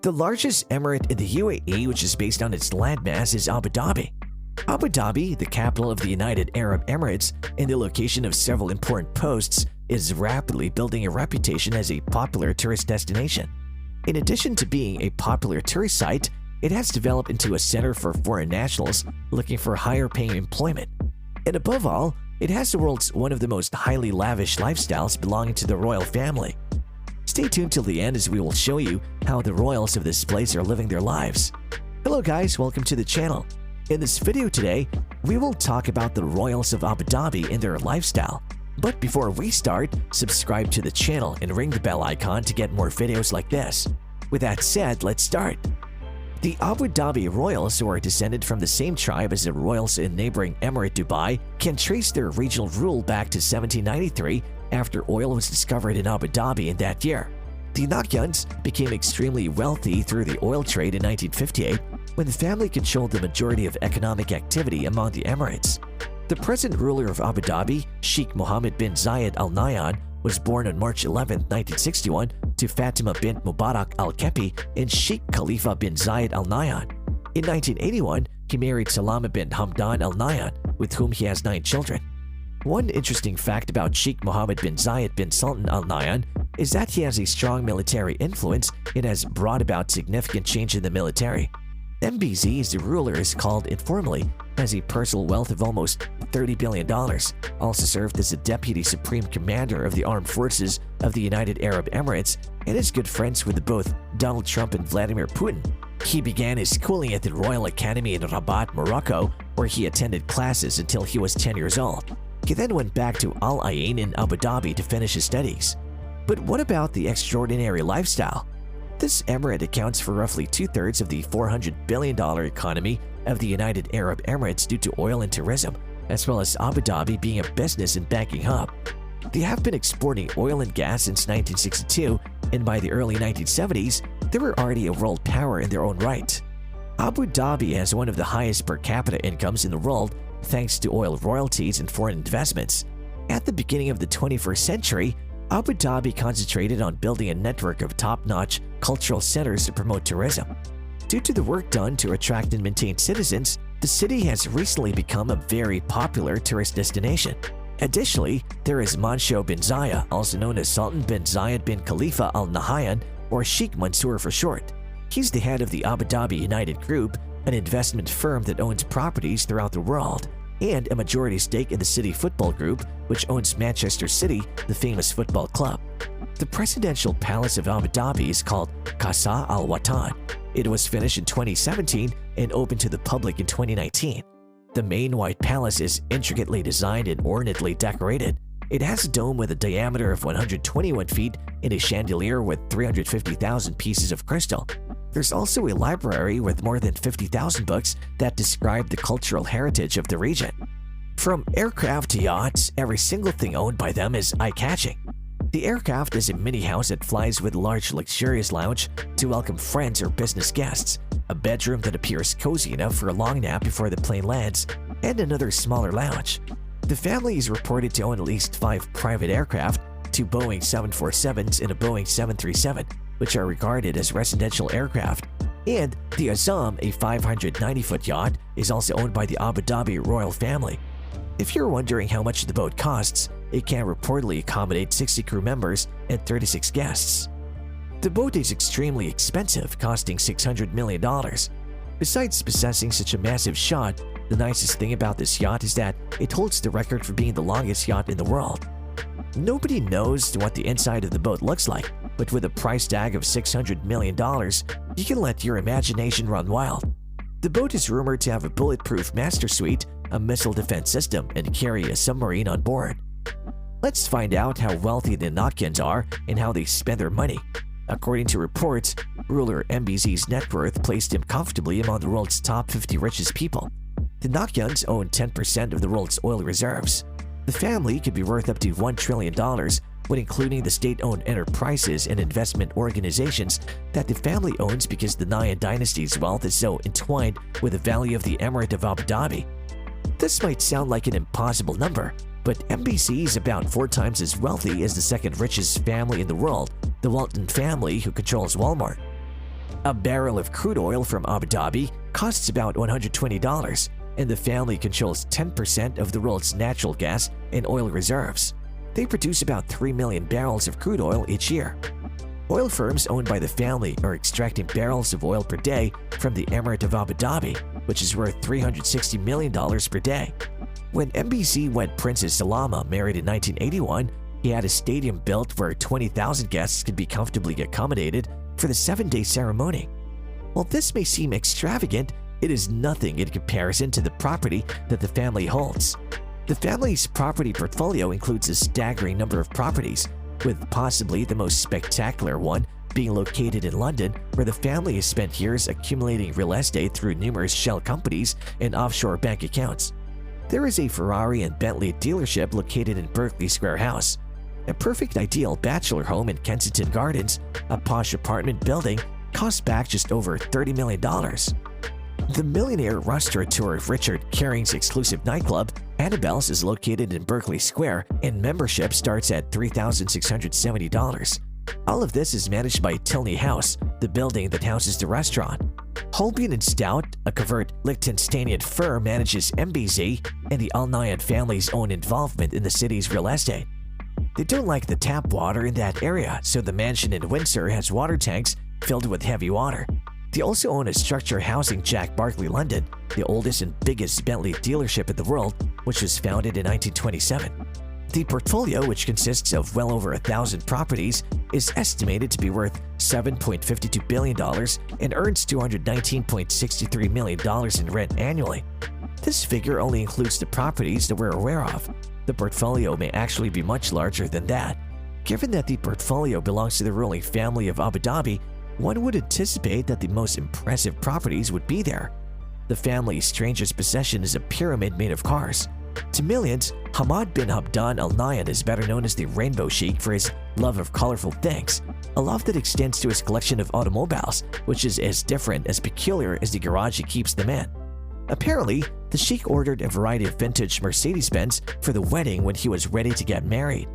The largest emirate in the UAE, which is based on its landmass, is Abu Dhabi. Abu Dhabi, the capital of the United Arab Emirates and the location of several important posts, is rapidly building a reputation as a popular tourist destination. In addition to being a popular tourist site, it has developed into a center for foreign nationals looking for higher-paying employment. And above all, it has the world's one of the most highly lavish lifestyles belonging to the royal family. Stay tuned till the end as we will show you how the royals of this place are living their lives. Hello guys, welcome to the channel. In this video today, we will talk about the royals of Abu Dhabi and their lifestyle. But before we start, subscribe to the channel and ring the bell icon to get more videos like this. With that said, let's start. The Abu Dhabi royals, who are descended from the same tribe as the royals in neighboring Emirate Dubai, can trace their regional rule back to 1793 after oil was discovered in Abu Dhabi in that year. The Nakyans became extremely wealthy through the oil trade in 1958 when the family controlled the majority of economic activity among the Emirates. The present ruler of Abu Dhabi, Sheikh Mohammed bin Zayed Al Nahyan, was born on March 11, 1961 to Fatima bint Mubarak Al-Kepi and Sheikh Khalifa bin Zayed Al Nahyan. In 1981, he married Salama bint Hamdan Al Nahyan, with whom he has 9 children. One interesting fact about Sheikh Mohammed bin Zayed bin Sultan Al Nahyan is that he has a strong military influence and has brought about significant change in the military. MBZ, as the ruler is called informally, has a personal wealth of almost $30 billion, also served as the Deputy Supreme Commander of the Armed Forces of the United Arab Emirates, and is good friends with both Donald Trump and Vladimir Putin. He began his schooling at the Royal Academy in Rabat, Morocco, where he attended classes until he was 10 years old. He then went back to Al Ain in Abu Dhabi to finish his studies. But what about the extraordinary lifestyle? This emirate accounts for roughly 2/3 of the $400 billion economy of the United Arab Emirates due to oil and tourism, as well as Abu Dhabi being a business and banking hub. They have been exporting oil and gas since 1962, and by the early 1970s, they were already a world power in their own right. Abu Dhabi has one of the highest per capita incomes in the world thanks to oil royalties and foreign investments. At the beginning of the 21st century, Abu Dhabi concentrated on building a network of top-notch cultural centers to promote tourism. Due to the work done to attract and maintain citizens, the city has recently become a very popular tourist destination. Additionally, there is Mansour bin Zayed, also known as Sultan bin Zayed bin Khalifa Al Nahyan, or Sheikh Mansour for short. He's the head of the Abu Dhabi United Group, an investment firm that owns properties throughout the world, and a majority stake in the City Football Group, which owns Manchester City, the famous football club. The presidential palace of Abu Dhabi is called Qasr Al Watan. It was finished in 2017 and opened to the public in 2019. The main white palace is intricately designed and ornately decorated. It has a dome with a diameter of 121 feet and a chandelier with 350,000 pieces of crystal. There's also a library with more than 50,000 books that describe the cultural heritage of the region. From aircraft to yachts, every single thing owned by them is eye-catching. The aircraft is a mini house that flies with a large luxurious lounge to welcome friends or business guests, a bedroom that appears cozy enough for a long nap before the plane lands, and another smaller lounge. The family is reported to own at least 5 private aircraft, 2 Boeing 747s and a Boeing 737, which are regarded as residential aircraft, and the Azam, a 590-foot yacht, is also owned by the Abu Dhabi royal family. If you're wondering how much the boat costs, it can reportedly accommodate 60 crew members and 36 guests. The boat is extremely expensive, costing $600 million. Besides possessing such a massive yacht, the nicest thing about this yacht is that it holds the record for being the longest yacht in the world. Nobody knows what the inside of the boat looks like, but with a price tag of $600 million, you can let your imagination run wild. The boat is rumored to have a bulletproof master suite, a missile defense system, and carry a submarine on board. Let's find out how wealthy the Nakyans are and how they spend their money. According to reports, ruler MBZ's net worth placed him comfortably among the world's top 50 richest people. The Nakyans own 10% of the world's oil reserves. The family could be worth up to $1 trillion when including the state-owned enterprises and investment organizations that the family owns because the Nahyan dynasty's wealth is so entwined with the value of the Emirate of Abu Dhabi. This might sound like an impossible number, but MBZ is about 4 times as wealthy as the second richest family in the world, the Walton family, who controls Walmart. A barrel of crude oil from Abu Dhabi costs about $120, and the family controls 10% of the world's natural gas and oil reserves. They produce about 3 million barrels of crude oil each year. Oil firms owned by the family are extracting barrels of oil per day from the Emirate of Abu Dhabi, which is worth $360 million per day. When MBZ wed Princess Salama married in 1981, he had a stadium built where 20,000 guests could be comfortably accommodated for the 7-day ceremony. While this may seem extravagant, it is nothing in comparison to the property that the family holds. The family's property portfolio includes a staggering number of properties, with possibly the most spectacular one being located in London, where the family has spent years accumulating real estate through numerous shell companies and offshore bank accounts. There is a Ferrari and Bentley dealership located in Berkeley Square House, a perfect ideal bachelor home in Kensington Gardens, a posh apartment building, costs back just over $30 million. The millionaire restaurateur Richard Caring's exclusive nightclub, Annabelle's, is located in Berkeley Square, and membership starts at $3,670. All of this is managed by Tilney House, the building that houses the restaurant. Holbein & Stout, a covert Liechtensteinian firm, manages MBZ and the Al Nahyan family's own involvement in the city's real estate. They don't like the tap water in that area, so the mansion in Windsor has water tanks filled with heavy water. They also own a structure housing Jack Barkley London, the oldest and biggest Bentley dealership in the world, which was founded in 1927. The portfolio, which consists of well over 1,000 properties, is estimated to be worth $7.52 billion and earns $219.63 million in rent annually. This figure only includes the properties that we're aware of. The portfolio may actually be much larger than that. Given that the portfolio belongs to the ruling family of Abu Dhabi, one would anticipate that the most impressive properties would be there. The family's strangest possession is a pyramid made of cars. To millions, Hamad bin Abdan Al Nahyan is better known as the Rainbow Sheik for his love of colorful things, a love that extends to his collection of automobiles, which is as different as peculiar as the garage he keeps them in. Apparently, the Sheik ordered a variety of vintage Mercedes-Benz for the wedding when he was ready to get married.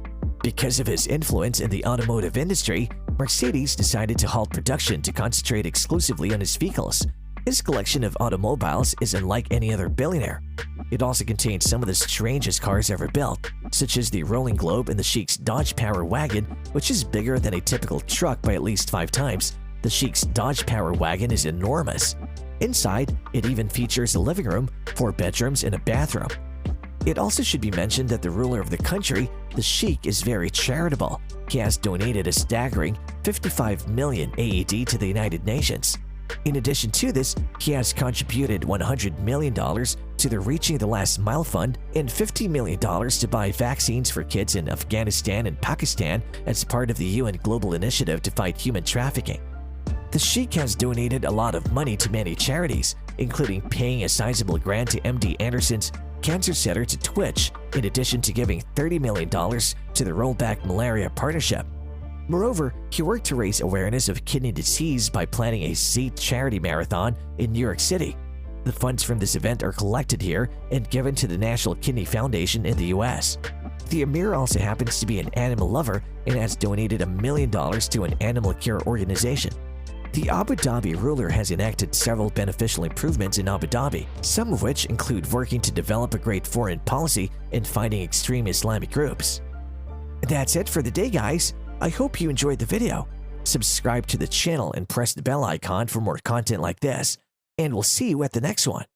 Because of his influence in the automotive industry, Mercedes decided to halt production to concentrate exclusively on his vehicles. His collection of automobiles is unlike any other billionaire. It also contains some of the strangest cars ever built, such as the Rolling Globe and the Sheik's Dodge Power Wagon, which is bigger than a typical truck by at least 5 times. The Sheik's Dodge Power Wagon is enormous. Inside, it even features a living room, 4 bedrooms, and a bathroom. It also should be mentioned that the ruler of the country, the Sheikh, is very charitable. He has donated a staggering 55 million AED to the United Nations. In addition to this, he has contributed $100 million to the Reaching the Last Mile Fund and $50 million to buy vaccines for kids in Afghanistan and Pakistan as part of the UN Global Initiative to fight human trafficking. The Sheikh has donated a lot of money to many charities, including paying a sizable grant to MD Anderson's Cancer Center to Twitch, in addition to giving $30 million to the Rollback Malaria Partnership. Moreover, he worked to raise awareness of kidney disease by planning a seat charity marathon in New York City. The funds from this event are collected here and given to the National Kidney Foundation in the US. The Emir also happens to be an animal lover and has donated $1 million to an animal care organization. The Abu Dhabi ruler has enacted several beneficial improvements in Abu Dhabi, some of which include working to develop a great foreign policy and fighting extreme Islamic groups. That's it for the day, guys. I hope you enjoyed the video. Subscribe to the channel and press the bell icon for more content like this, and we'll see you at the next one.